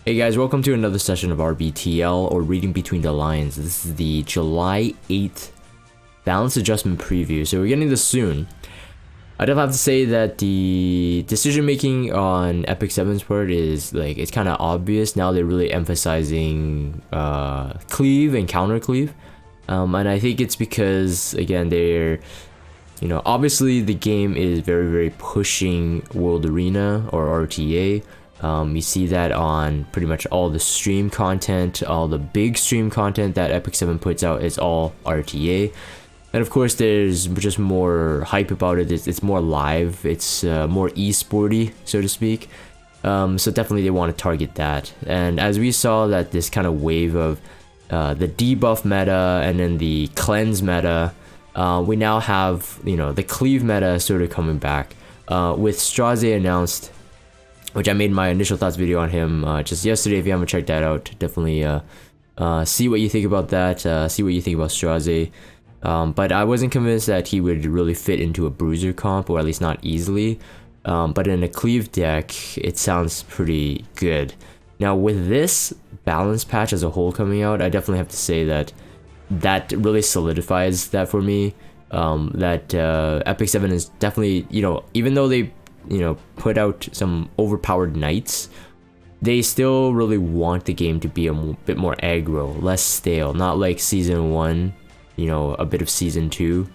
Hey guys, welcome to another session of RBTL, or Reading Between the Lines. This is the July 8th balance adjustment preview, so we're getting this soon. I definitely have to say that the decision making on Epic 7's part is it's kind of obvious. Now they're really emphasizing cleave and counter cleave, and I think it's because, again, they're obviously the game is very pushing World Arena or RTA. You see that on pretty much all the stream content, all the big stream content that Epic 7 puts out is all RTA. And of course there's just more hype about it. It's more live, it's more esporty, so to speak. So definitely they want to target that. And as we saw that this kind of wave of the debuff meta and then the cleanse meta, we now have the cleave meta sort of coming back. With Straze announced, which I made my initial thoughts video on him just yesterday. If you haven't checked that out, definitely see what you think about that, see what you think about Straze. But I wasn't convinced that he would really fit into a bruiser comp, or at least not easily. But in a cleave deck, it sounds pretty good. Now with this balance patch as a whole coming out, I definitely have to say that really solidifies that for me. That Epic 7 is definitely, even though they put out some overpowered knights, they still really want the game to be a bit more aggro, less stale, not like season 1, a bit of season 2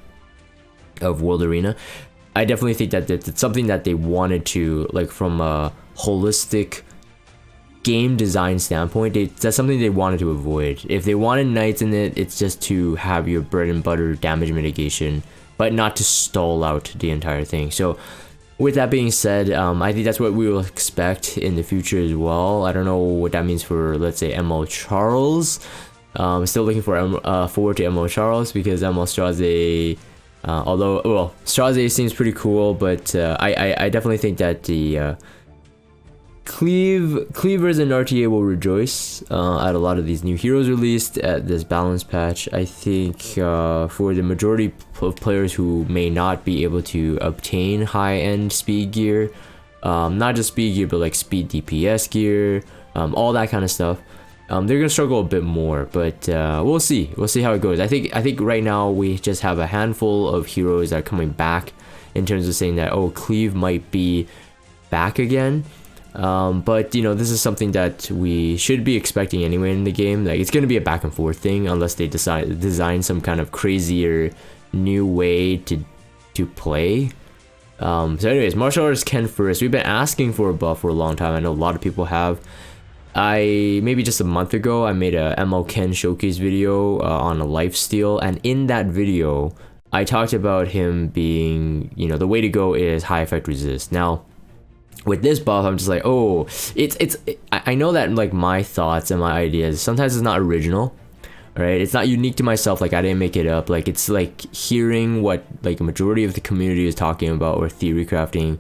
of World Arena. I definitely think that it's something that they wanted to, from a holistic game design standpoint, that's something they wanted to avoid. If they wanted knights in it, it's just to have your bread and butter damage mitigation, but not to stall out the entire thing. So with that being said, I think that's what we will expect in the future as well. I don't know what that means for, let's say, ML Charles. I'm still looking forward to ML Charles, because ML Straze, Straze seems pretty cool, but I definitely think that the Cleavers and RTA will rejoice at a lot of these new heroes released at this balance patch. I think for the majority of players who may not be able to obtain high-end speed gear, not just speed gear, but speed DPS gear, all that kind of stuff, they're gonna struggle a bit more. But we'll see how it goes. I think right now we just have a handful of heroes that are coming back, in terms of saying that, oh, cleave might be back again. But this is something that we should be expecting anyway in the game. It's going to be a back and forth thing, unless they design some kind of crazier new way to play. So anyways, martial arts Ken first. We've been asking for a buff for a long time. I know a lot of people have. Maybe just a month ago, I made a ML Ken showcase video on a lifesteal, and in that video I talked about him being, the way to go is high effect resist. Now with this buff, I'm just like, oh, I know that my thoughts and my ideas, sometimes it's not original, right? It's not unique to myself. I didn't make it up. It's hearing what a majority of the community is talking about, or theory crafting,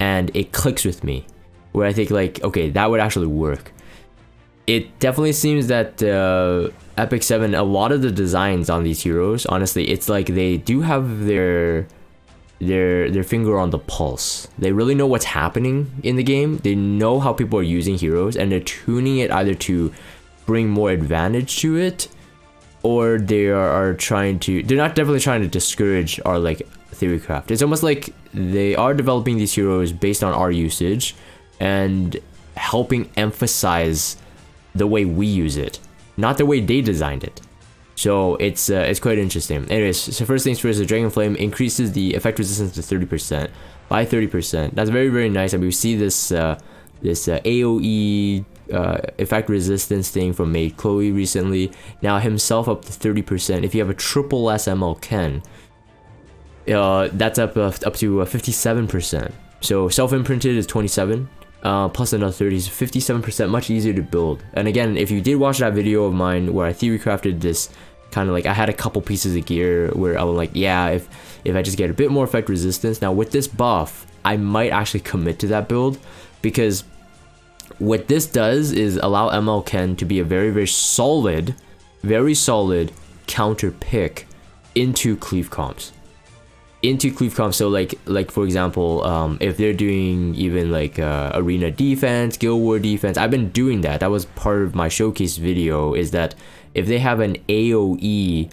and it clicks with me, where I think okay, that would actually work. It definitely seems that Epic 7, a lot of the designs on these heroes, honestly, it's they do have their finger on the pulse. They really know what's happening in the game. They know how people are using heroes, and they're tuning it either to bring more advantage to it, or they are trying to, they're not definitely trying to discourage our theory craft. It's almost like they are developing these heroes based on our usage and helping emphasize the way we use it, not the way they designed it. So it's quite interesting. Anyways, so first things first, the Dragon Flame increases the effect resistance to 30%, by 30%. That's very nice. And we see this AOE effect resistance thing from Maid Chloe recently. Now himself up to 30%. If you have a triple SML Ken, that's up to 57%. So self-imprinted is 27. Plus another 30 is 57%, much easier to build. And again, if you did watch that video of mine where I theory crafted this, kind of I had a couple pieces of gear where I was yeah, if I just get a bit more effect resistance. Now with this buff, I might actually commit to that build, because what this does is allow ML Ken to be a very solid counter pick into cleave comps. into cleave comp. So like for example, if they're doing even like arena defense, guild war defense, I've been doing that. That was part of my showcase video, is that if they have an AoE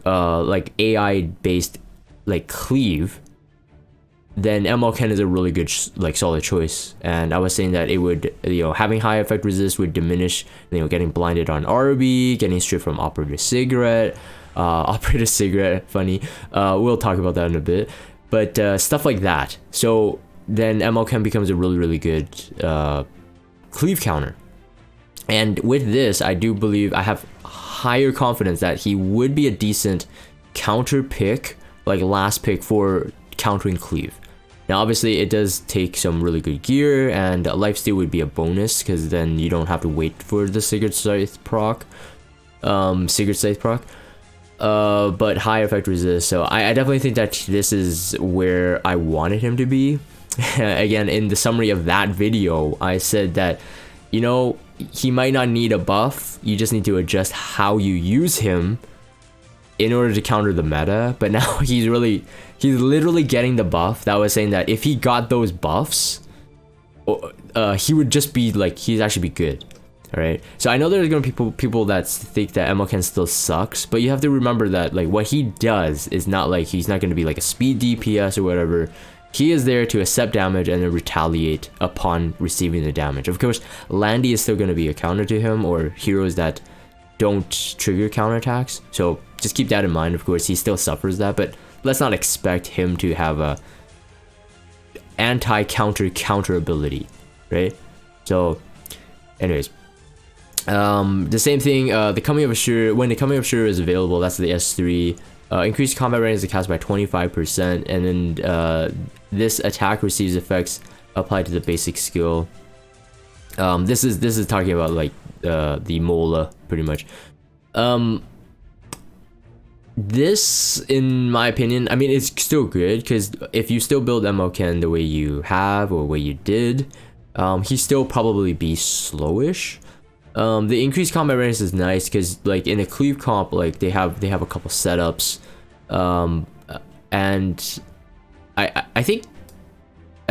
like AI based like cleave, then ML10 is a really good like solid choice. And I was saying that it would, you know, having high effect resist would diminish, you know, getting blinded on RB, getting stripped from Operator Sigret. Operator Sigret, funny. We'll talk about that in a bit, but stuff like that. So then ML10 becomes a really good cleave counter. And with this, I do believe I have higher confidence that he would be a decent counter pick, like last pick for countering cleave. Now obviously it does take some really good gear, and lifesteal would be a bonus because then you don't have to wait for the Sigret Scythe proc. But high effect resist. So I definitely think that this is where I wanted him to be. Again, in the summary of that video, I said that, you know, he might not need a buff, you just need to adjust how you use him in order to counter the meta. But now he's literally getting the buff that was saying that if he got those buffs, he would just be like, he'd actually be good. Alright, so I know there's gonna be people that think that ML10 still sucks, but you have to remember that like what he does is not like, he's not gonna be like a speed DPS or whatever. He is there to accept damage and then retaliate upon receiving the damage. Of course, Landy is still gonna be a counter to him, or heroes that don't trigger counterattacks. So just keep that in mind. Of course, he still suffers that, but let's not expect him to have a anti-counter ability, right? So, anyways. The same thing, the Coming of Assure, when the Coming of Assure is available, that's the S3, increased combat range is cast by 25%, and then this attack receives effects applied to the basic skill. This is talking about like the Mola, pretty much. This, in my opinion, I mean, it's still good, because if you still build ML10 the way you have, or the way you did, he'd still probably be slowish. The increased combat range is nice because like in a cleave comp, like they have a couple setups, and I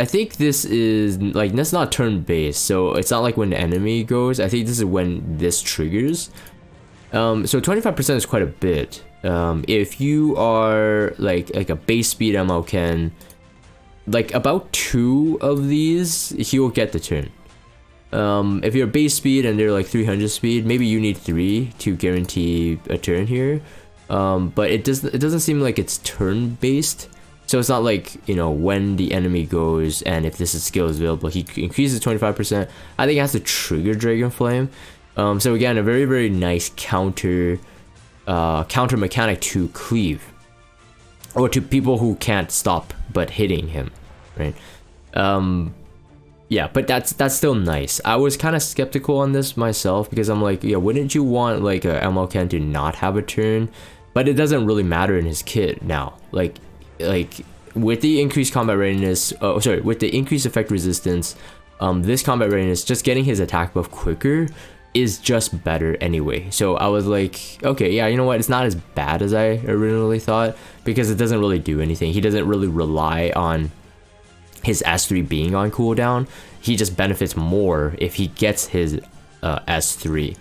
think this is like, that's not turn based, so it's not like when the enemy goes. I think this is when this triggers. So 25% is quite a bit. If you are like a base speed ML10, like about 2 of these he will get the turn. If you're base speed and they're like 300 speed, maybe you need 3 to guarantee a turn here. But it doesn't seem like it's turn based, so it's not like, you know, when the enemy goes and if this skill is available, he increases 25%. I think it has to trigger Dragon Flame. So again, a very nice counter mechanic to cleave, or to people who can't stop but hitting him, right? Yeah, but that's still nice. I was kind of skeptical on this myself, because I'm like, yeah, wouldn't you want like a ML10 to not have a turn? But it doesn't really matter in his kit now. Like with the increased combat readiness, with the increased effect resistance, this combat readiness, just getting his attack buff quicker is just better anyway. So I was like, okay, yeah, you know what? It's not as bad as I originally thought, because it doesn't really do anything. He doesn't really rely on his S3 being on cooldown. He just benefits more if he gets his S3.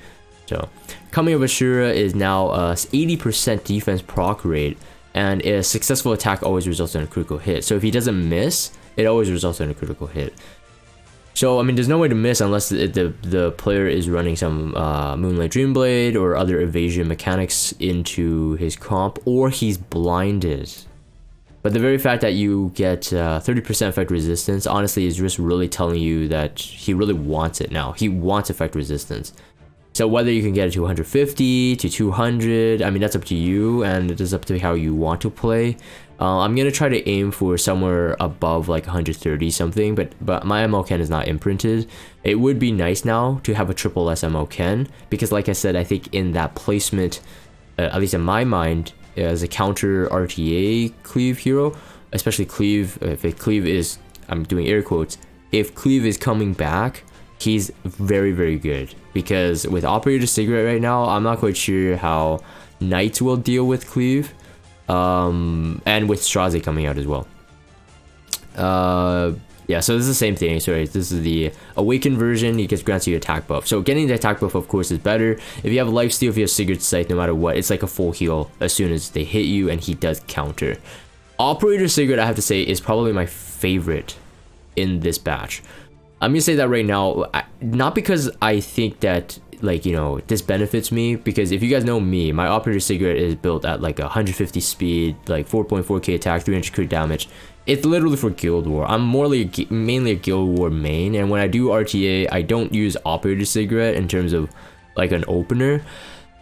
So Coming of Ashura is now 80% defense proc rate, and a successful attack always results in a critical hit. So if he doesn't miss, it always results in a critical hit. So I mean, there's no way to miss unless the player is running some Moonlight Dreamblade or other evasion mechanics into his comp, or he's blinded. But the very fact that you get 30% effect resistance, honestly, is just really telling you that he really wants it now. He wants effect resistance. So whether you can get it to 150 to 200, I mean, that's up to you, and it is up to how you want to play. I'm gonna try to aim for somewhere above like 130 something, but my ML10 is not imprinted. It would be nice now to have a triple S ML10, because like I said, I think in that placement, at least in my mind, as a counter RTA cleave hero, especially cleave, if cleave is, I'm doing air quotes, if cleave is coming back, he's very good. Because with Operator Sigret right now, I'm not quite sure how Knights will deal with cleave. and with Straze coming out as well. Yeah, so this is the same thing. Sorry, this is the awakened version. He grants you attack buff. So getting the attack buff, of course, is better. If you have lifesteal, if you have Sigret Sight, no matter what, it's like a full heal as soon as they hit you, and he does counter. Operator Sigret, I have to say, is probably my favorite in this batch. I'm gonna say that right now, not because I think that, like, you know, this benefits me, because if you guys know me, my Operator Sigret is built at like 150 speed, like 4.4k attack, 300 crit damage. It's literally for Guild War. I'm mainly a Guild War main, and when I do RTA, I don't use Operator Sigret in terms of like an opener.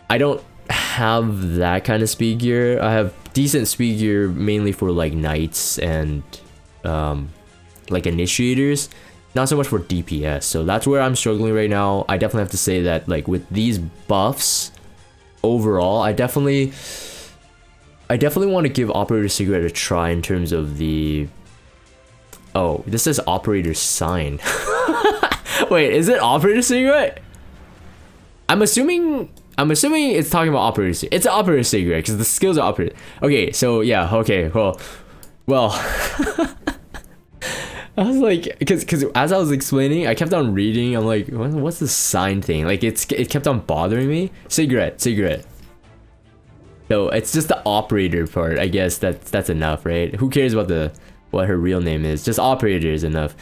I don't have that kind of speed gear. I have decent speed gear mainly for like knights and like initiators, not so much for DPS. So that's where I'm struggling right now. I definitely have to say that, like, with these buffs overall, I definitely want to give Operator Sigret a try in terms of the... Oh, this says Operator Sign. Wait, is it Operator Sigret? I'm assuming it's talking about Operator Sigret. It's Operator Sigret because the skills are Operator. Okay, so yeah, okay, well. I was like, because as I was explaining, I kept on reading. I'm like, what's the sign thing? Like, it kept on bothering me. Sigret. So it's just the operator part. I guess that's enough, right? Who cares about what her real name is? Just operator is enough.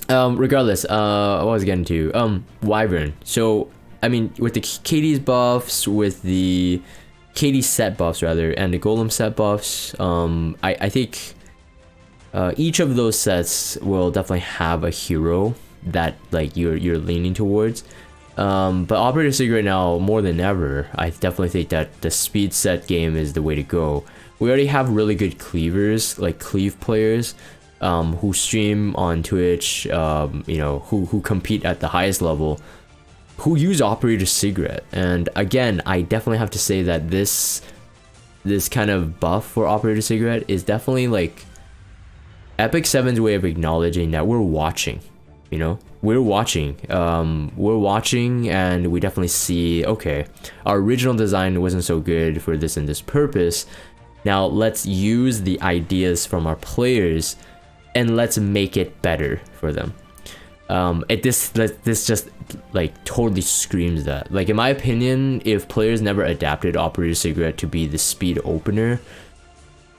Regardless, what was I getting to? Wyvern. So I mean, with the KD's buffs, with the KD set buffs rather, and the Golem set buffs, I think each of those sets will definitely have a hero that, like, you're leaning towards. But Operator Sigret now, more than ever, I definitely think that the speed set game is the way to go. We already have really good cleavers, like cleave players, who stream on Twitch, you know, who compete at the highest level, who use Operator Sigret. And again, I definitely have to say that this kind of buff for Operator Sigret is definitely like Epic 7's way of acknowledging that we're watching, you know? We're watching, and we definitely see, okay, our original design wasn't so good for this and this purpose. Now let's use the ideas from our players and let's make it better for them. This just like totally screams that. Like, in my opinion, if players never adapted Operator Sigret to be the speed opener,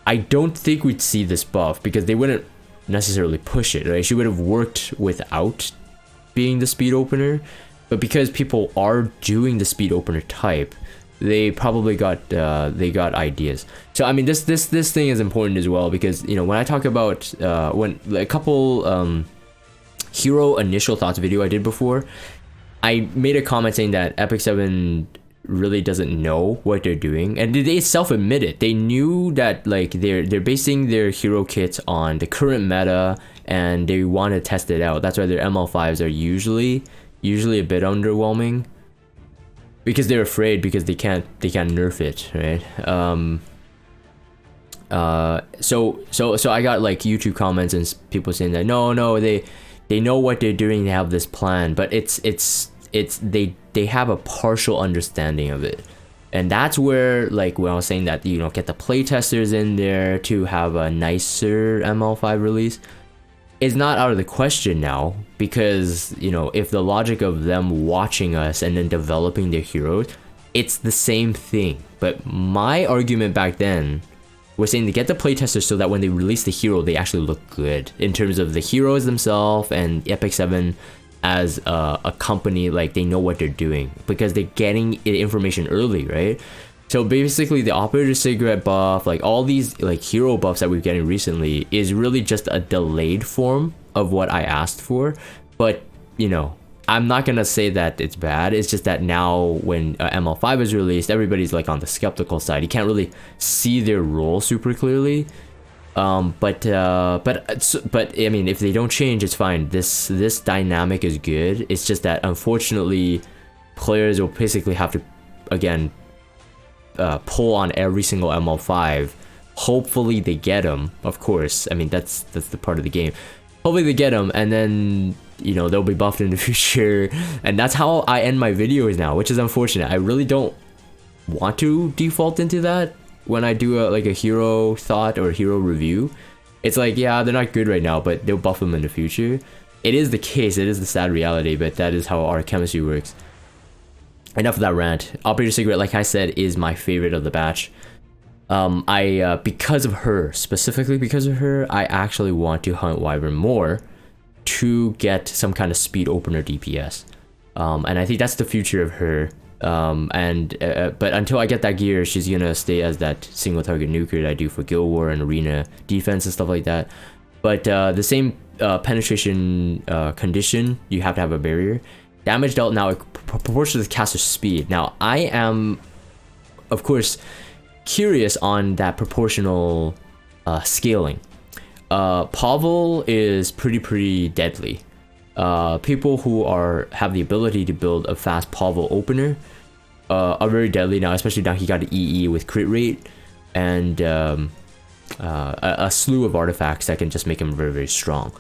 I don't think we'd see this buff, because they wouldn't necessarily push it, right? She would have worked without being the speed opener, but because people are doing the speed opener type, they probably got ideas. So I mean, this thing is important as well, because, you know, when I talk about when a couple hero initial thoughts video I did before, I made a comment saying that Epic 7 really doesn't know what they're doing, and they self-admit it. They knew that, like, they're basing their hero kits on the current meta, and they want to test it out. That's why their ML5s are usually a bit underwhelming, because they're afraid, because they can't nerf it, right? So I got like YouTube comments and people saying that no, they know what they're doing, they have this plan, but they have a partial understanding of it. And that's where, like, when I was saying that, you know, get the playtesters in there to have a nicer ML5 release, is not out of the question now, because, you know, if the logic of them watching us and then developing their heroes, it's the same thing. But my argument back then was saying to get the playtesters so that when they release the hero, they actually look good in terms of the heroes themselves, and Epic 7 as a company, like, they know what they're doing because they're getting information early, right? So basically the Operator Sigret buff, like all these like hero buffs that we're getting recently, is really just a delayed form of what I asked for. But, you know, I'm not gonna say that it's bad. It's just that now when ML5 is released, everybody's like on the skeptical side. You can't really see their role super clearly. But I mean, if they don't change, it's fine. This dynamic is good. It's just that unfortunately, players will basically have to, again, pull on every single ML5. Hopefully they get them, of course. I mean, that's the part of the game. Hopefully they get them, and then, you know, they'll be buffed in the future. And that's how I end my videos now, which is unfortunate. I really don't want to default into that, when I do like a hero thought or hero review. It's like, yeah, they're not good right now, but they'll buff them in the future. It is the case, it is the sad reality, but that is how our chemistry works. Enough of that rant. Operator Sigret, like I said, is my favorite of the batch. Because of her, specifically because of her, I actually want to hunt Wyvern more to get some kind of speed opener DPS. And I think that's the future of her. But until I get that gear, she's gonna stay as that single target nuker that I do for Guild War and Arena defense and stuff like that. But the same penetration condition, you have to have a barrier. Damage dealt now proportional to the caster's speed. Now I am, of course, curious on that proportional scaling. Pavel is pretty deadly. People who have the ability to build a fast Pavel opener are very deadly now, especially now he got the EE with crit rate and a slew of artifacts that can just make him very strong.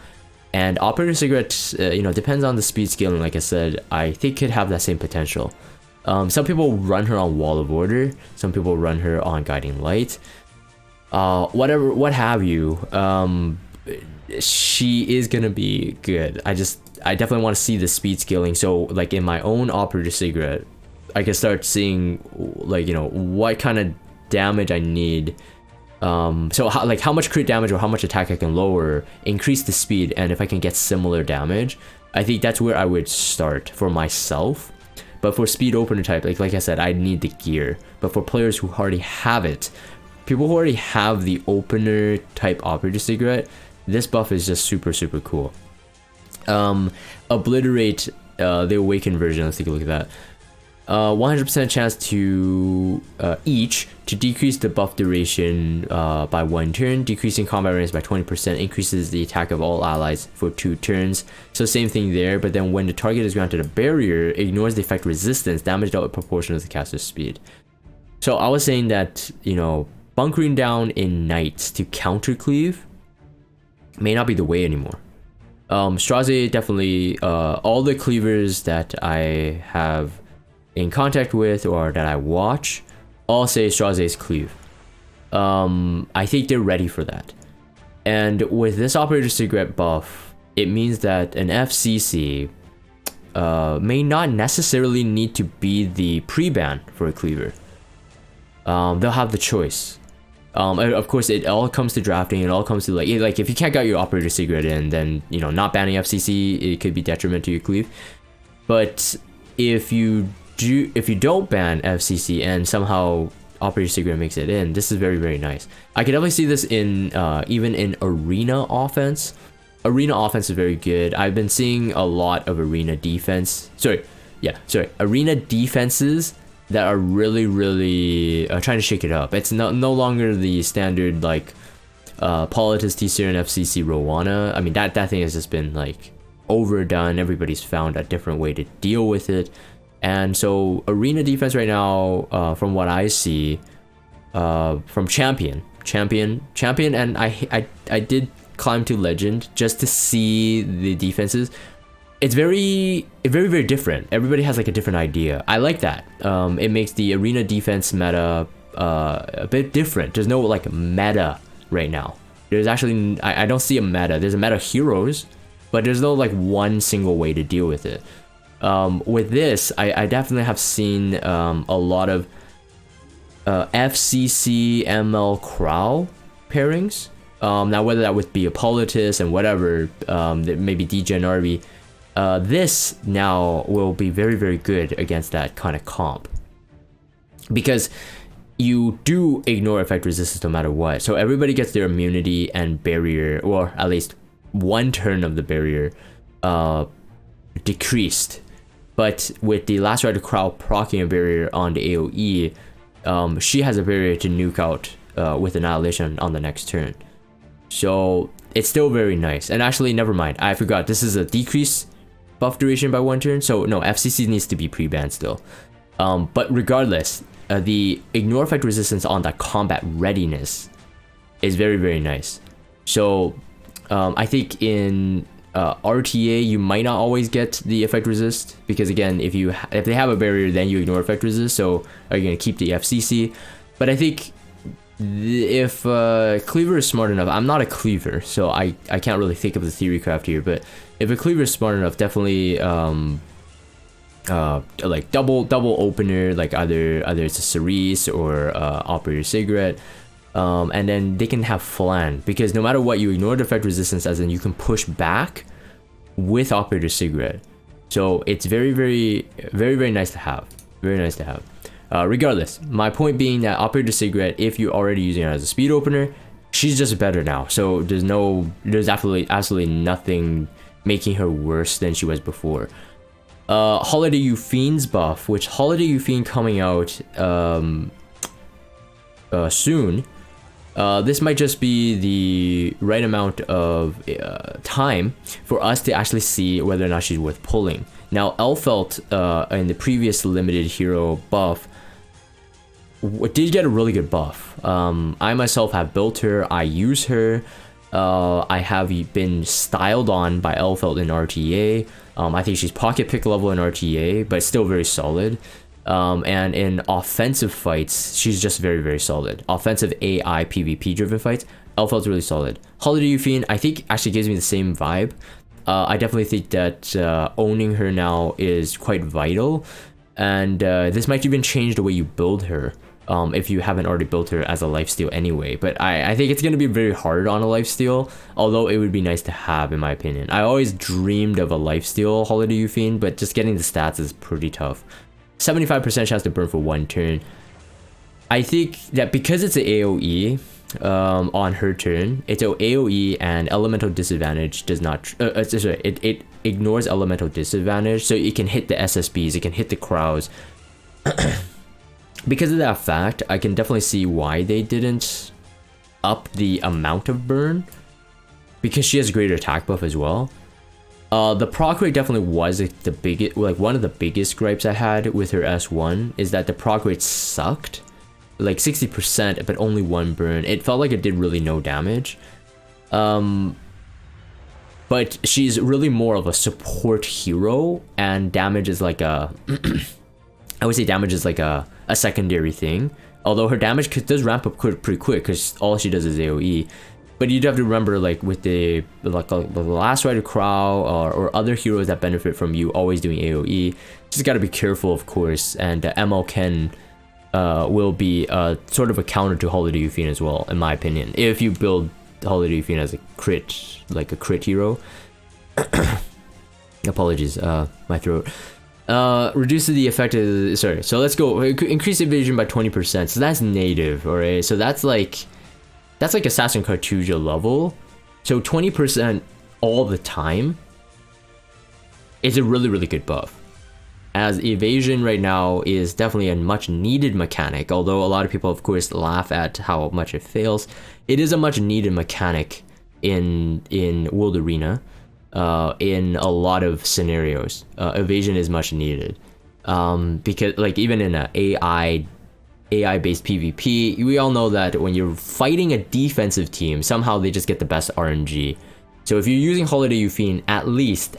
And Operator Sigret, depends on the speed scaling. Like I said, I think could have that same potential. Some people run her on Wall of Order, some people run her on Guiding Light, what have you. She is gonna be good. I definitely want to see the speed scaling. So like in my own Operator Sigret, I can start seeing like, what kind of damage I need. So how much crit damage or how much attack I can lower, increase the speed, and if I can get similar damage, I think that's where I would start for myself. But for speed opener type, like I said, I need the gear. But for players who already have it, people who already have the opener type Operator Sigret, this buff is just super cool. Obliterate, the awakened version. Let's take a look at that. 100% chance to each to decrease the buff duration by 1 turn, decreasing combat range by 20%, increases the attack of all allies for 2 turns. So same thing there, but then when the target is granted a barrier, ignores the effect resistance, damage dealt proportional to the caster's speed. So I was saying that, bunkering down in Knights to counter cleave may not be the way anymore. Straze definitely, all the cleavers that I have in contact with or that I watch all say Straze's cleave. I think they're ready for that. And with this Operator Sigret buff, it means that an FCC may not necessarily need to be the pre-ban for a cleaver. They'll have the choice. Of course, it all comes to drafting. It all comes to like if you can't get your Operator Sigret in, then not banning FCC, it could be detriment to your cleave. But if you don't ban FCC and somehow Operator Sigret makes it in, this is very nice. I could definitely see this in even in Arena offense. Arena offense is very good. I've been seeing a lot of Arena defense. Arena defenses that are really trying to shake it up. It's no longer the standard like Politis, T-Seer, and FCC Rowana. I mean that thing has just been like overdone. Everybody's found a different way to deal with it. And so Arena defense right now, from what I see, from Champion, and I did climb to Legend just to see the defenses. It's very different. Everybody has like a different idea. I like that. It makes the Arena defense meta a bit different. There's no like meta right now. There's actually, I don't see a meta. There's a meta heroes, but there's no like one single way to deal with it. With this, I definitely have seen a lot of FCC ML Crow pairings. Now whether that would be a Politis and whatever, maybe DJ and RB, this now will be very good against that kind of comp. Because you do ignore effect resistance no matter what. So everybody gets their immunity and barrier, or at least 1 turn of the barrier decreased. But with the Last Rider Crow proccing a barrier on the AoE, she has a barrier to nuke out with Annihilation on the next turn. So it's still very nice. And actually, never mind, I forgot, this is a decrease buff duration by 1 turn, so no, FCC needs to be pre-banned still. But regardless, the ignore effect resistance on that combat readiness is very nice. So I think in RTA you might not always get the effect resist, because again, if they have a barrier, then you ignore effect resist. So are you going to keep the FCC? But I think if Cleaver is smart enough, I'm not a Cleaver, so I can't really think of the theory craft here, but if a Cleaver is smart enough, definitely like double opener, like either it's a Cerise or Operator Sigret, and then they can have Flan, because no matter what, you ignore defect resistance, as in you can push back with Operator Sigret. So it's very nice to have. Very nice to have. Regardless, my point being that Operator Sigret, if you're already using her as a speed opener, she's just better now. So there's absolutely nothing making her worse than she was before. Holiday Yufine's buff, which Holiday Yufine coming out soon. This might just be the right amount of time for us to actually see whether or not she's worth pulling. Now, Elfelt in the previous limited hero buff did get a really good buff. I myself have built her, I use her. I have been styled on by Elfelt in RTA. I think she's pocket pick level in RTA, but still very solid. And in offensive fights, she's just very solid. Offensive AI PvP driven fights, Elfelt's really solid. Holiday Yufine, I think, actually gives me the same vibe. I definitely think that owning her now is quite vital, and this might even change the way you build her. If you haven't already built her as a lifesteal anyway, but I think it's going to be very hard on a lifesteal, although it would be nice to have, in my opinion. I always dreamed of a lifesteal Holiday Yufine, but just getting the stats is pretty tough. 75% chance to burn for 1 turn. I think that because it's an AoE on her turn, it's an AoE and elemental disadvantage does not, sorry, it ignores elemental disadvantage, so it can hit the SSBs, it can hit the Crows. Because of that fact, I can definitely see why they didn't up the amount of burn, because she has greater attack buff as well. The proc rate definitely was the biggest, like one of the biggest gripes I had with her S1 is that the proc rate sucked, like 60%, but only 1 burn. It felt like it did really no damage. But she's really more of a support hero, and damage is like a, I would say damage is like a secondary thing. Although her damage does ramp up pretty quick because all she does is AoE. But you do have to remember, like with the Last Rider Crow or other heroes that benefit from you always doing AoE, just gotta be careful, of course. And ML Ken will be sort of a counter to Holiday Yufine as well, in my opinion. If you build Holiday Yufine as a crit, like a crit hero. Apologies, my throat. Reduces the effect of, sorry, so let's go, increase evasion by 20%, so that's native, alright, so that's like Assassin Cartuja level, so 20% all the time is a really good buff, as evasion right now is definitely a much needed mechanic, although a lot of people of course laugh at how much it fails. It is a much needed mechanic in World Arena. In a lot of scenarios, evasion is much needed, because like even in a AI based PvP, we all know that when you're fighting a defensive team, somehow they just get the best RNG. So if you're using Holiday Yufine, at least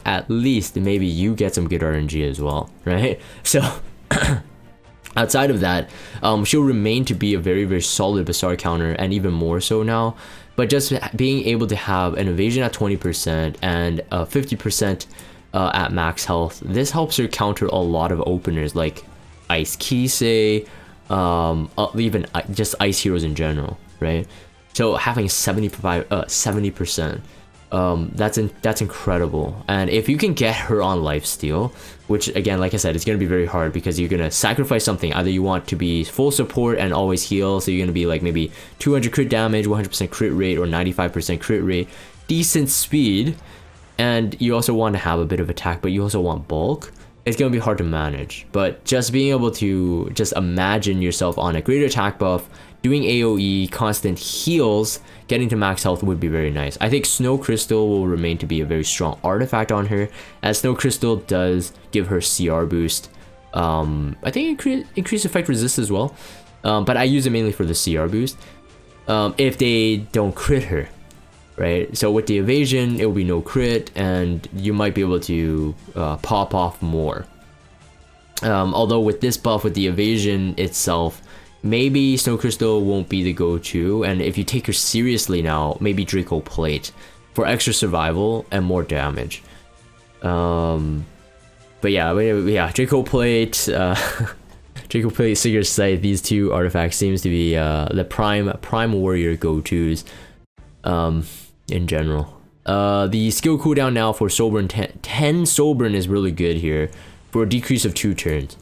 maybe you get some good RNG as well, right? So outside of that, she'll remain to be a very solid Bazaar counter, and even more so now. But just being able to have an evasion at 20% and 50% at max health, this helps her counter a lot of openers like Ice Kisei, even just ice heroes in general, right? So having 70%, that's incredible. And if you can get her on lifesteal, which again, like I said, it's gonna be very hard because you're gonna sacrifice something. Either you want to be full support and always heal, so you're gonna be like maybe 200 crit damage, 100% crit rate, or 95% crit rate, decent speed, and you also want to have a bit of attack, but you also want bulk. It's gonna be hard to manage. But just being able to just imagine yourself on a greater attack buff, doing AoE, constant heals, getting to max health would be very nice. I think Snow Crystal will remain to be a very strong artifact on her, as Snow Crystal does give her CR boost. I think increase effect resist as well, but I use it mainly for the CR boost. If they don't crit her, right? So with the evasion, it will be no crit, and you might be able to pop off more. Although with this buff, with the evasion itself, maybe Snow Crystal won't be the go-to, and if you take her seriously now, maybe Draco Plate for extra survival and more damage. But yeah, Draco Plate, Draco Plate, Sigret Sight, these two artifacts seems to be the prime warrior go-tos in general. The skill cooldown now for Soulburn 10 Soulburn is really good here for a decrease of 2 turns.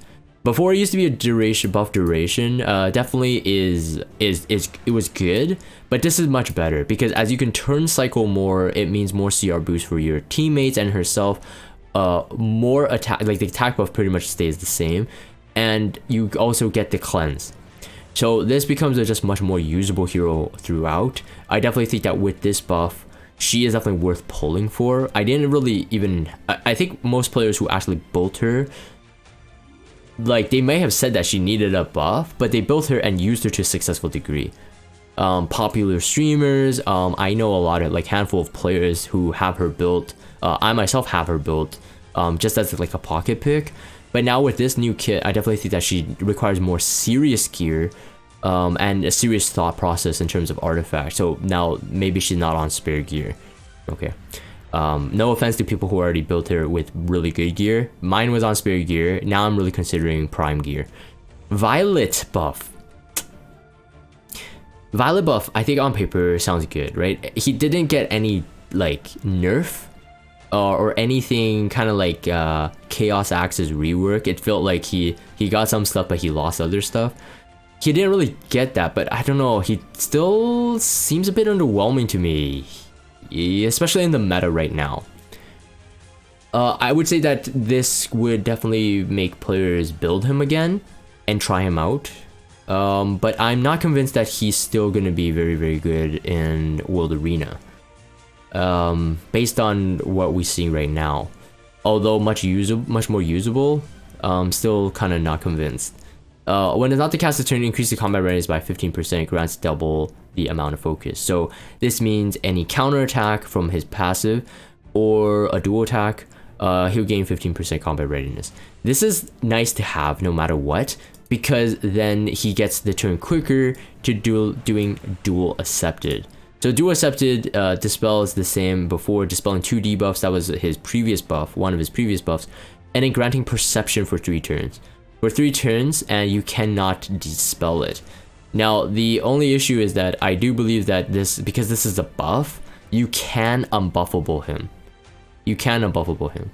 Before it used to be a buff duration, definitely it was good, but this is much better because as you can turn cycle more, it means more CR boost for your teammates and herself. More attack, like the attack buff pretty much stays the same, and you also get the cleanse. So this becomes a just much more usable hero throughout. I definitely think that with this buff, she is definitely worth pulling for. I didn't really even, I think most players who actually built her, like they may have said that she needed a buff, but they built her and used her to a successful degree. Popular streamers, I know a lot of like handful of players who have her built. I myself have her built just as like a pocket pick. But now with this new kit, I definitely think that she requires more serious gear and a serious thought process in terms of artifacts. So now maybe she's not on spare gear. Okay. No offense to people who already built her with really good gear. Mine was on spare gear. Now I'm really considering prime gear. Violet buff. Violet buff, I think on paper sounds good, right? He didn't get any like nerf or anything kind of like Chaos Axe's rework. It felt like he got some stuff but he lost other stuff. He didn't really get that, but I don't know, he still seems a bit underwhelming to me, especially in the meta right now. I would say that this would definitely make players build him again and try him out. But I'm not convinced that he's still going to be very, very good in World Arena. Based on what we see right now. Although much more usable, still kind of not convinced. When it's not the caster turn, increase the combat readiness by 15%, grants double the amount of focus. So this means any counter attack from his passive or a dual attack, he'll gain 15% combat readiness. This is nice to have no matter what, because then he gets the turn quicker to doing dual accepted. So dual accepted dispels the same before dispelling 2 debuffs. That was his previous buff, one of his previous buffs, and then granting perception for 3 turns. For 3 turns, and you cannot dispel it. Now the only issue is that I do believe that because this is a buff, you can unbuffable him. You can unbuffable him.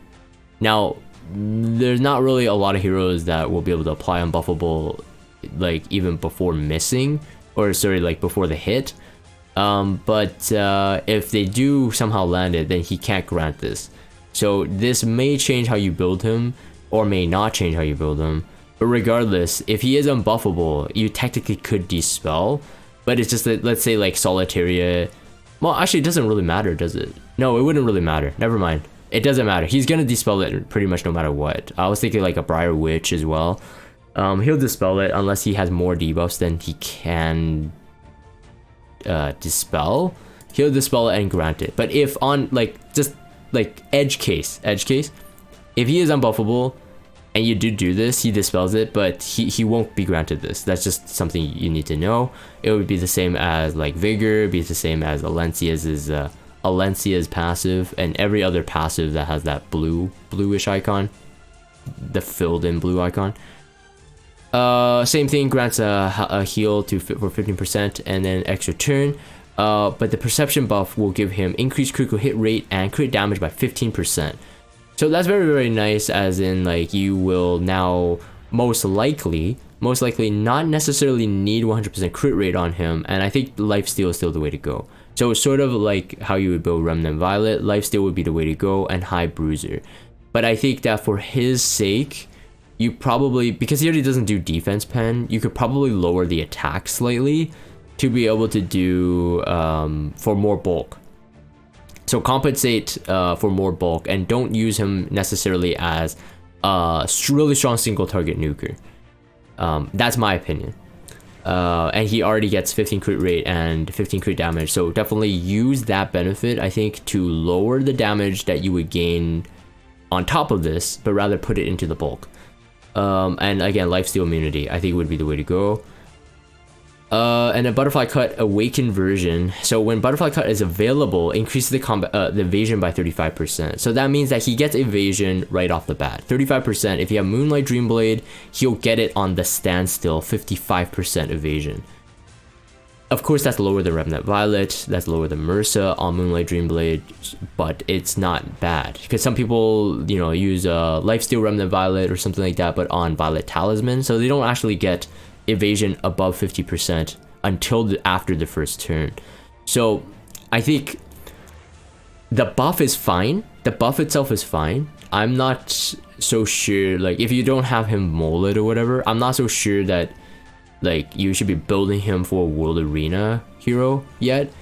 Now there's not really a lot of heroes that will be able to apply unbuffable like even before missing, or sorry, like before the hit. But if they do somehow land it, then he can't grant this. So this may change how you build him, or may not change how you build him. But regardless, if he is unbuffable, you technically could dispel. But it's just that, let's say like Solitaria. Well, actually, it doesn't really matter, does it? No, it wouldn't really matter. Never mind. It doesn't matter. He's gonna dispel it pretty much no matter what. I was thinking like a Briar Witch as well. He'll dispel it unless he has more debuffs than he can dispel. He'll dispel it and grant it. But if on like just like edge case, if he is unbuffable and you do this, he dispels it, but he won't be granted this. That's just something you need to know. It would be the same as like Vigor, be the same as Alencia's passive, and every other passive that has that bluish icon, the filled in blue icon. Same thing, grants a heal for 15% and then extra turn. But the perception buff will give him increased critical hit rate and crit damage by 15%. So that's very, very nice, as in like you will now most likely not necessarily need 100% crit rate on him, and I think lifesteal is still the way to go. So it's sort of like how you would build Remnant Violet, lifesteal would be the way to go, and high bruiser. But I think that for his sake, you probably, because he already doesn't do defense pen, you could probably lower the attack slightly to be able to do for more bulk. So compensate for more bulk, and don't use him necessarily as a really strong single target nuker. That's my opinion. And he already gets 15 crit rate and 15 crit damage, so definitely use that benefit, I think, to lower the damage that you would gain on top of this, but rather put it into the bulk. And again, lifesteal immunity I think would be the way to go. And a Butterfly Cut Awakened version. So when Butterfly Cut is available, increases the combat the evasion by 35%. So that means that he gets evasion right off the bat. 35%. If you have Moonlight Dreamblade, he'll get it on the standstill, 55% evasion. Of course, that's lower than Remnant Violet, that's lower than Mersa on Moonlight Dreamblade, but it's not bad. Because some people, you know, use Lifesteal Remnant Violet or something like that, but on Violet Talisman, so they don't actually get evasion above 50% until after the first turn. So I think the buff is fine. The buff itself is fine. I'm not so sure, like, if you don't have him mullet or whatever, I'm not so sure that like you should be building him for a World Arena hero yet.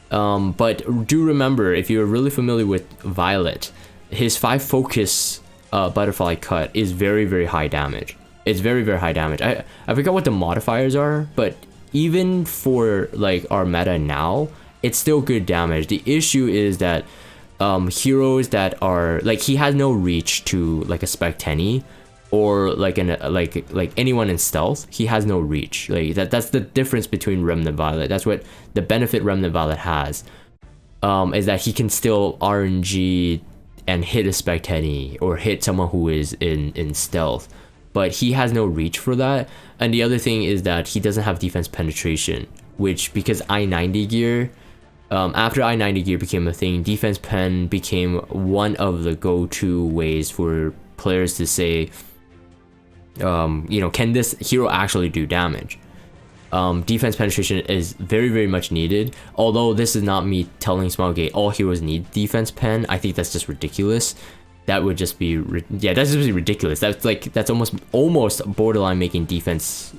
But do remember, if you're really familiar with Violet, his 5 focus Butterfly Cut is very, very high damage. It's very, very high damage. I forgot what the modifiers are, but even for like our meta now, it's still good damage. The issue is that heroes that are like, he has no reach to like a Spectenny or like like anyone in stealth. He has no reach. Like that's the difference between Remnant Violet. That's what the benefit Remnant Violet has, is that he can still RNG and hit a Spectenny or hit someone who is in stealth, but he has no reach for that. And the other thing is that he doesn't have defense penetration, which, because I-90 gear, after I-90 gear became a thing, defense pen became one of the go-to ways for players to say, you know, can this hero actually do damage? Defense penetration is very, very much needed. Although this is not me telling Smilegate all heroes need defense pen. I think that's just ridiculous. That would just be, yeah, that's just ridiculous. That's like, that's almost borderline making defense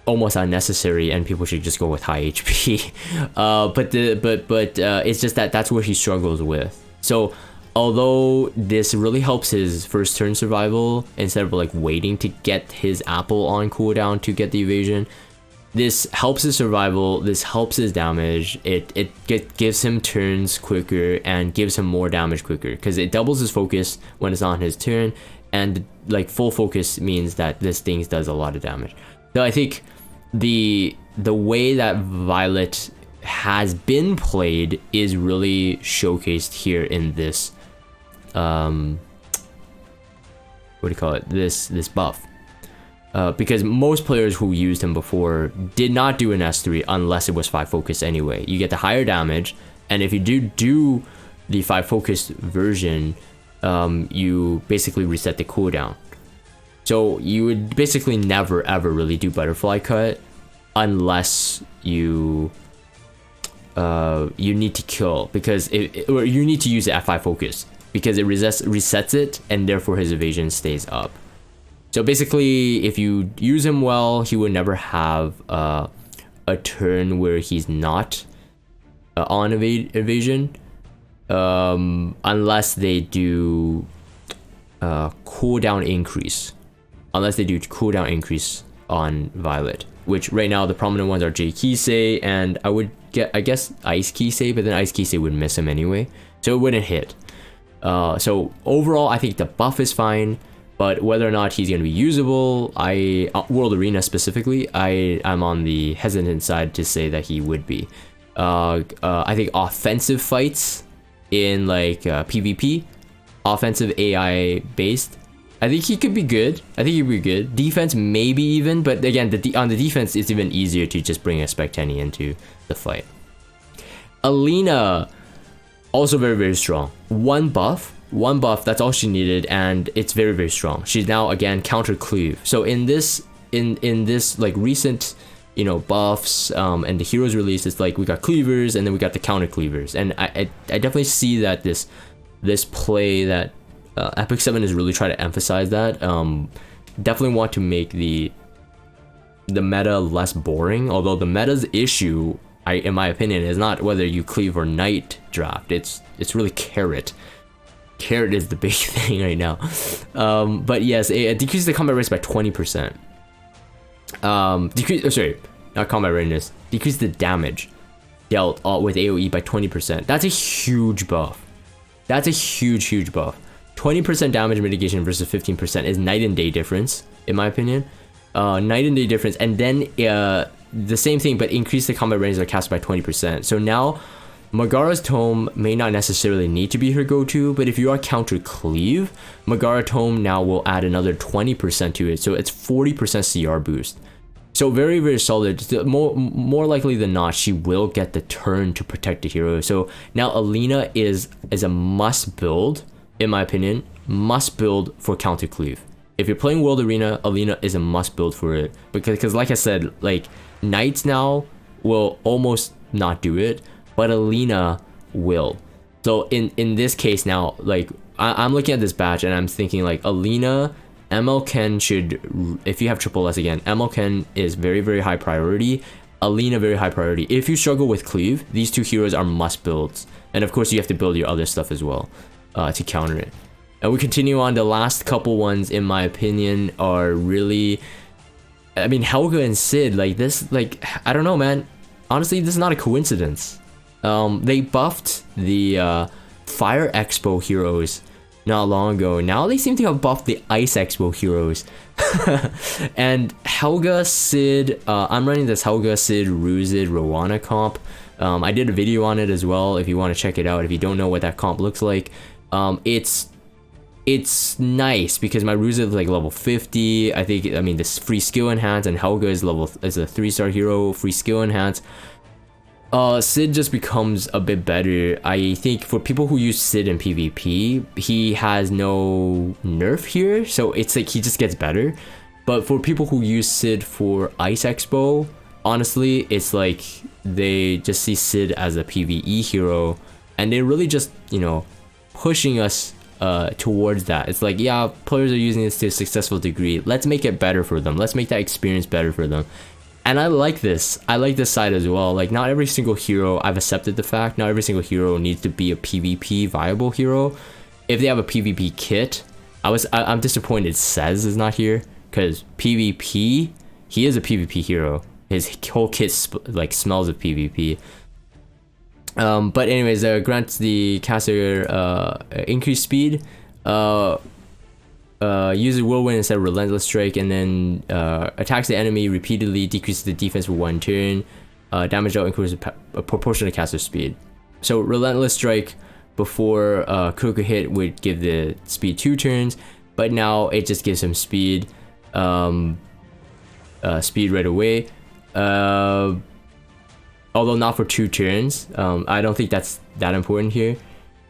almost unnecessary, and people should just go with high HP. But it's just that that's where he struggles with. So although this really helps his first turn survival, instead of like waiting to get his apple on cooldown to get the evasion, this helps his survival, this helps his damage, it gives him turns quicker and gives him more damage quicker, because it doubles his focus when it's on his turn, and like full focus means that this thing does a lot of damage. So I think the way that Violet has been played is really showcased here in this what do you call it, this buff, because most players who used him before did not do an S3 unless it was 5 focus anyway. You get the higher damage, and if you do the 5 focus version, you basically reset the cooldown. So you would basically never ever really do Butterfly Cut unless you need to kill, because or you need to use it at 5 focus, because it resets it, and therefore his evasion stays up. So basically, if you use him well, he would never have a turn where he's not on evasion, unless they do cooldown increase. Unless they do cooldown increase on Violet, which right now the prominent ones are J Kisei, and I guess Ice Kisei, but then Ice Kisei would miss him anyway, so it wouldn't hit. So overall, I think the buff is fine, but whether or not he's going to be usable, World Arena specifically, I'm on the hesitant side to say that he would be. I think offensive fights in like PvP, offensive AI based, I think he could be good. Defense maybe even, but again, on the defense, it's even easier to just bring a Spectenny into the fight. Elena, also very, very strong. One buff, that's all she needed, and it's very, very strong. She's now again counter cleave. So in this like recent, you know, buffs and the heroes release, it's like we got cleavers and then we got the counter cleavers, and I definitely see that this play that Epic 7 is really trying to emphasize that. Definitely want to make the meta less boring, although the meta's issue, in my opinion, is not whether you cleave or knight draft. It's really carrot. Carrot is the big thing right now. But yes, it decreases the combat race by 20%. Sorry, not combat readiness. Decrease the damage dealt with AoE by 20%. That's a huge buff. That's a huge buff. 20% damage mitigation versus 15% is night and day difference, in my opinion. night and day difference. And then the same thing, but increase the combat range of the caster by 20%. So now Megara's Tome may not necessarily need to be her go-to, but if you are counter cleave, Megara Tome now will add another 20% to it, so it's 40% CR boost. So very, very solid. More likely than not, she will get the turn to protect the hero. So now Elena is a must build, in my opinion, must build for counter cleave. If you're playing World Arena, Elena is a must build for it, because like I said, like Knights now will almost not do it, but Elena will. So in this case now, like I'm looking at this batch and I'm thinking like Elena, ML Ken should, if you have triple S again, ML Ken is very, very high priority. Elena very high priority. If you struggle with cleave, these two heroes are must builds, and of course you have to build your other stuff as well to counter it. And we continue on. The last couple ones, in my opinion, are really, I mean, Helga and Cidd, like this, like I don't know, man. Honestly, this is not a coincidence. They buffed the Fire Expo heroes not long ago. Now they seem to have buffed the Ice Expo heroes. And Helga, Cidd, I'm running this Helga, Cidd, Ruzid, Rowana comp. I did a video on it as well if you want to check it out. If you don't know what that comp looks like, it's nice because my Ruzid is like level 50. I mean this free skill enhance, and Helga is a 3-star hero, free skill enhance. Cidd just becomes a bit better. I think for people who use Cidd in PvP, he has no nerf here, so it's like he just gets better. But for people who use Cidd for Ice Expo, honestly, it's like they just see Cidd as a PvE hero, and they're really just, you know, pushing us towards that. It's like, yeah, players are using this to a successful degree. Let's make it better for them. Let's make that experience better for them. And I like this. I like this side as well. Like, not every single hero, I've accepted the fact, not every single hero needs to be a PvP viable hero. If they have a PvP kit, I'm disappointed Says is not here, because PvP, he is a PvP hero. His whole kit like smells of PvP. But anyways, grants the caster increased speed. Uses Whirlwind instead of Relentless Strike, and then attacks the enemy repeatedly, decreases the defense for 1 turn. Damage out increases proportion to caster speed. So Relentless Strike before critical hit would give the speed 2 turns, but now it just gives him speed, speed right away. Although not for 2 turns. I don't think that's that important here.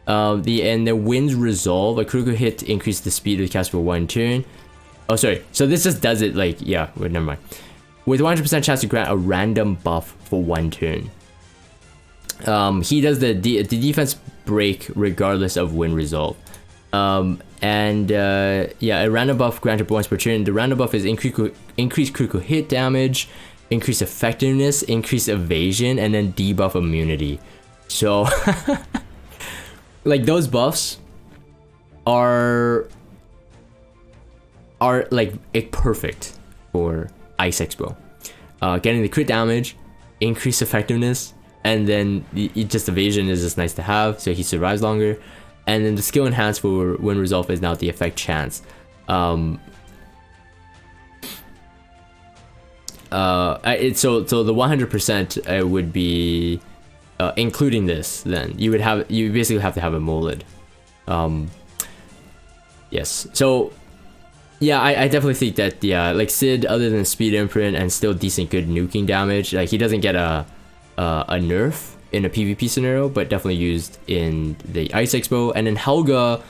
And the Wind's Resolve, a critical hit increases the speed of the cast for 1 turn. Oh, sorry. So this just does it like, yeah, wait, never mind. With 100% chance to grant a random buff for 1 turn. He does the defense break regardless of Wind Resolve. Yeah, a random buff granted once per turn. The random buff is increased critical hit damage, increased effectiveness, increased evasion, and then debuff immunity. So like those buffs are like perfect for Ice Expo. Getting the crit damage, increased effectiveness, and then just evasion is just nice to have, so he survives longer. And then the skill enhance for Wind Resolve is now the effect chance. So the 100% would be including this. Then you basically have to have a molded. Yes. So yeah, I definitely think that, yeah, like Cidd, other than speed imprint and still decent good nuking damage, like he doesn't get a nerf in a PvP scenario, but definitely used in the Ice Expo. And then Helga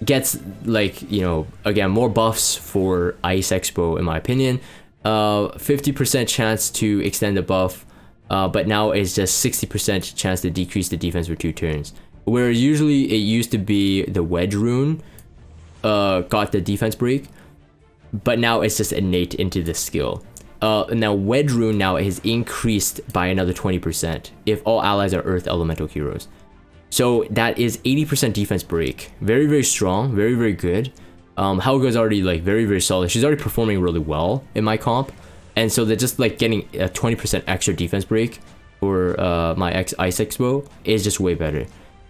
gets, like, you know, again, more buffs for Ice Expo in my opinion. 50% chance to extend the buff, but now it's just 60% chance to decrease the defense for 2 turns. Where usually it used to be the Wedge Rune got the defense break, but now it's just innate into the skill. Now Wedge Rune now is increased by another 20% if all allies are Earth Elemental heroes. So that is 80% defense break. Very, very strong, very, very good. Helga's already like very, very solid. She's already performing really well in my comp, and so they're just like getting a 20% extra defense break for my Ice Expo is just way better.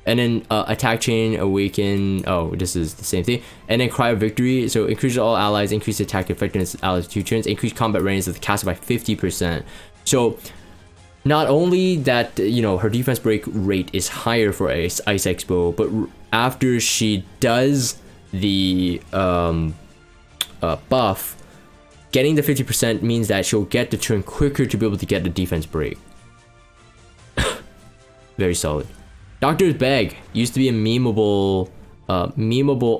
And then attack chain, awaken. Oh, this is the same thing. And then cry of victory. So increase all allies, increase attack effectiveness allies 2 turns, increase combat readiness of the caster by 50%. So not only that, you know, her defense break rate is higher for Ice Expo, but after she does the buff, getting the 50% means that she'll get the turn quicker to be able to get the defense break. Very solid. Doctor's Bag used to be a memeable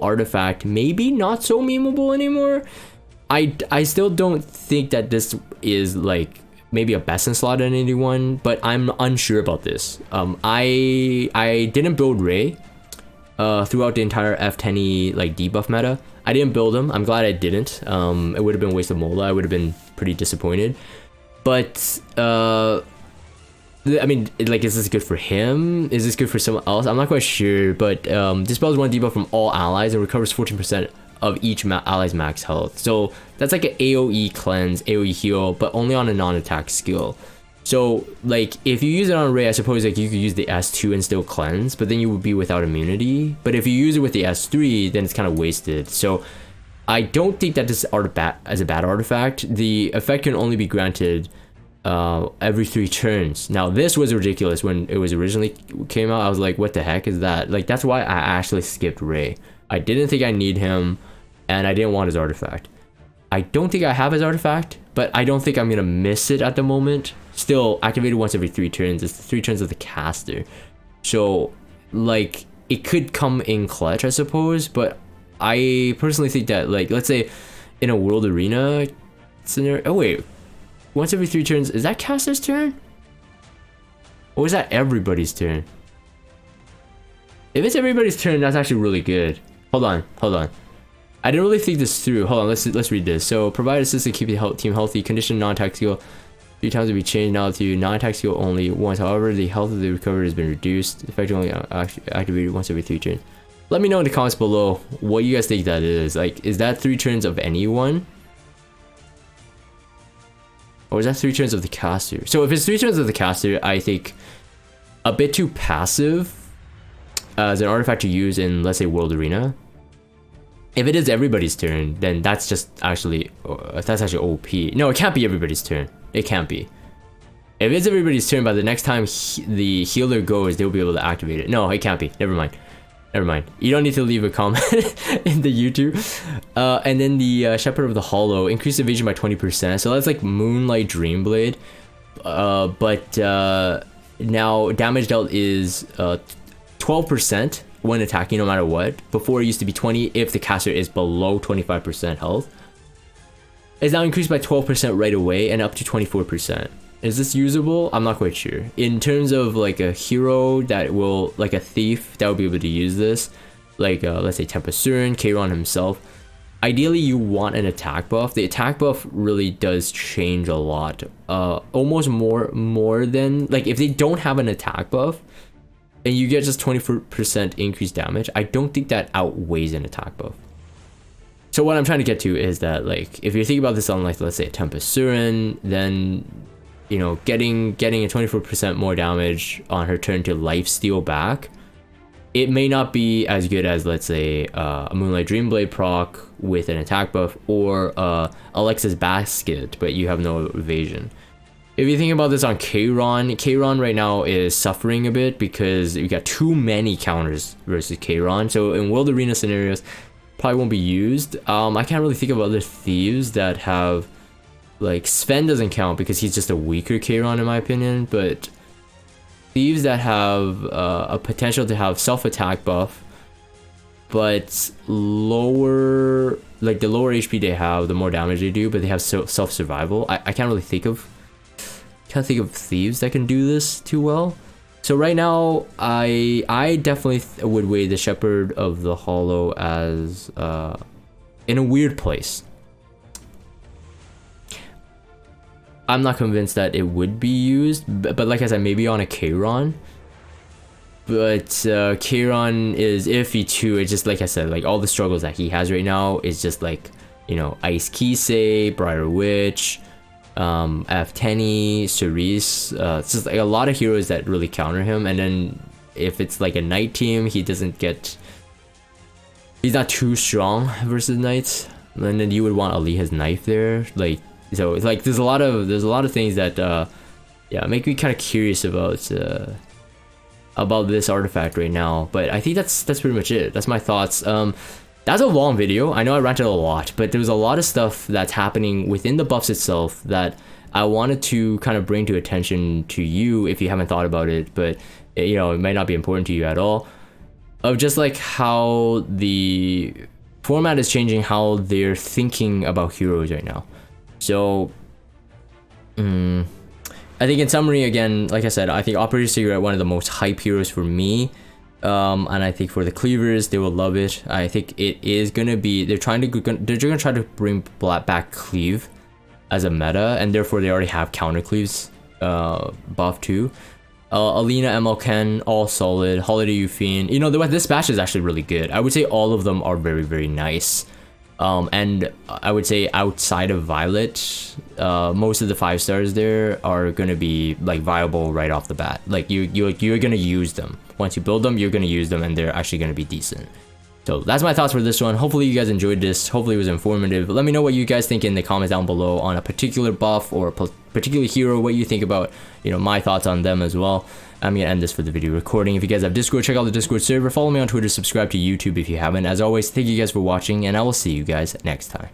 artifact. Maybe not so memeable anymore. I still don't think that this is like maybe a best in slot in anyone, but I'm unsure about this. I didn't build Ray throughout the entire F10 like debuff meta. I didn't build him. I'm glad I didn't. It would have been a waste of Mola. I would have been pretty disappointed. But I mean, like, is this good for him? Is this good for someone else? I'm not quite sure, but dispels 1 debuff from all allies and recovers 14% of each ally's max health. So that's like an AoE cleanse, AoE heal, but only on a non-attack skill. So like, if you use it on Ray, I suppose like you could use the S2 and still cleanse, but then you would be without immunity. But if you use it with the S3, then it's kind of wasted. So I don't think that this is a bad artifact. The effect can only be granted every 3 turns. Now this was ridiculous when it was originally came out. I was like, what the heck is that? Like, that's why I actually skipped Ray. I didn't think I need him, and I didn't want his artifact. I don't think I have his artifact, but I don't think I'm gonna miss it at the moment. Still, activated once every 3 turns. It's the 3 turns of the caster. So like, it could come in clutch, I suppose, but I personally think that, like, let's say in a world arena scenario. Oh wait, once every 3 turns, is that caster's turn? Or is that everybody's turn? If it's everybody's turn, that's actually really good. Hold on. I didn't really think this through. Hold on, let's read this. So provide assist to keep the team healthy. Condition non-attack skill 3 times to be changed now to non-attack skill only once. However, the health of the recovery has been reduced. Effect only activated once every 3 turns. Let me know in the comments below what you guys think that is. Like, is that 3 turns of anyone? Or is that 3 turns of the caster? So if it's 3 turns of the caster, I think a bit too passive as an artifact to use in, let's say, World Arena. If it is everybody's turn, then that's just actually, that's actually OP. No, it can't be everybody's turn. It can't be. If it's everybody's turn, by the next time the healer goes, they'll be able to activate it. No, it can't be. Never mind. You don't need to leave a comment in the YouTube. And then the Shepherd of the Hollow, increase evasion by 20%. So that's like Moonlight Dreamblade. But now damage dealt is 12% when attacking, no matter what. Before it used to be 20 if the caster is below 25% health. It's now increased by 12% right away and up to 24%. Is this usable? I'm not quite sure. In terms of like a hero that will, like a thief that will be able to use this, like let's say Tempasurin, Kayron himself, ideally you want an attack buff. The attack buff really does change a lot. Almost more than, like, if they don't have an attack buff and you get just 24% increased damage, I don't think that outweighs an attack buff. So what I'm trying to get to is that, like, if you're thinking about this on, like, let's say a Tempasurin, then, you know, getting a 24% more damage on her turn to lifesteal back, it may not be as good as, let's say, a Moonlight Dreamblade proc with an attack buff, or Alexa's Basket, but you have no evasion. If you think about this on Kayron right now is suffering a bit because you got too many counters versus Kayron. So in World Arena scenarios, probably won't be used. I can't really think of other thieves that have, like, Sven doesn't count because he's just a weaker Kayron in my opinion, but thieves that have a potential to have self-attack buff, but lower, like the lower HP they have, the more damage they do, but they have self-survival. I can't really think of thieves that can do this too well. So right now, I definitely would weigh the Shepherd of the Hollow as in a weird place. I'm not convinced that it would be used, but like I said, maybe on a Kayron. But Kayron is iffy too. It's just like I said, like all the struggles that he has right now is just like, you know, Ice Kisei, Briar Witch, F10, Cerise. It's just like a lot of heroes that really counter him, and then if it's like a knight team, he doesn't get, he's not too strong versus knights, and then you would want Aliha's knife there. Like, so it's like there's a lot of things that yeah, make me kind of curious about this artifact right now. But I think that's pretty much it. That's my thoughts. That's a long video. I know I ranted a lot, but there was a lot of stuff that's happening within the buffs itself that I wanted to kind of bring to attention to you if you haven't thought about it, but you know, it might not be important to you at all. Of just like how the format is changing, how they're thinking about heroes right now. So, I think in summary, again, like I said, I think Operator Sigret one of the most hype heroes for me. And I think for the cleavers, they will love it. I think it is gonna be, they're gonna try to bring back cleave as a meta, and therefore they already have counter cleaves buff too. Elena, ML Ken, all solid. Holiday Yufine, you know, this batch is actually really good. I would say all of them are very, very nice. And I would say outside of Violet, most of the 5 stars there are gonna be like viable right off the bat. Like you're gonna use them. Once you build them, you're gonna use them, and they're actually gonna be decent. So that's my thoughts for this one. Hopefully you guys enjoyed this. Hopefully it was informative. Let me know what you guys think in the comments down below on a particular buff or a particular hero, what you think about, you know, my thoughts on them as well. I'm gonna end this for the video recording. If you guys have Discord, check out the Discord server. Follow me on Twitter, subscribe to YouTube if you haven't. As always, thank you guys for watching, and I will see you guys next time.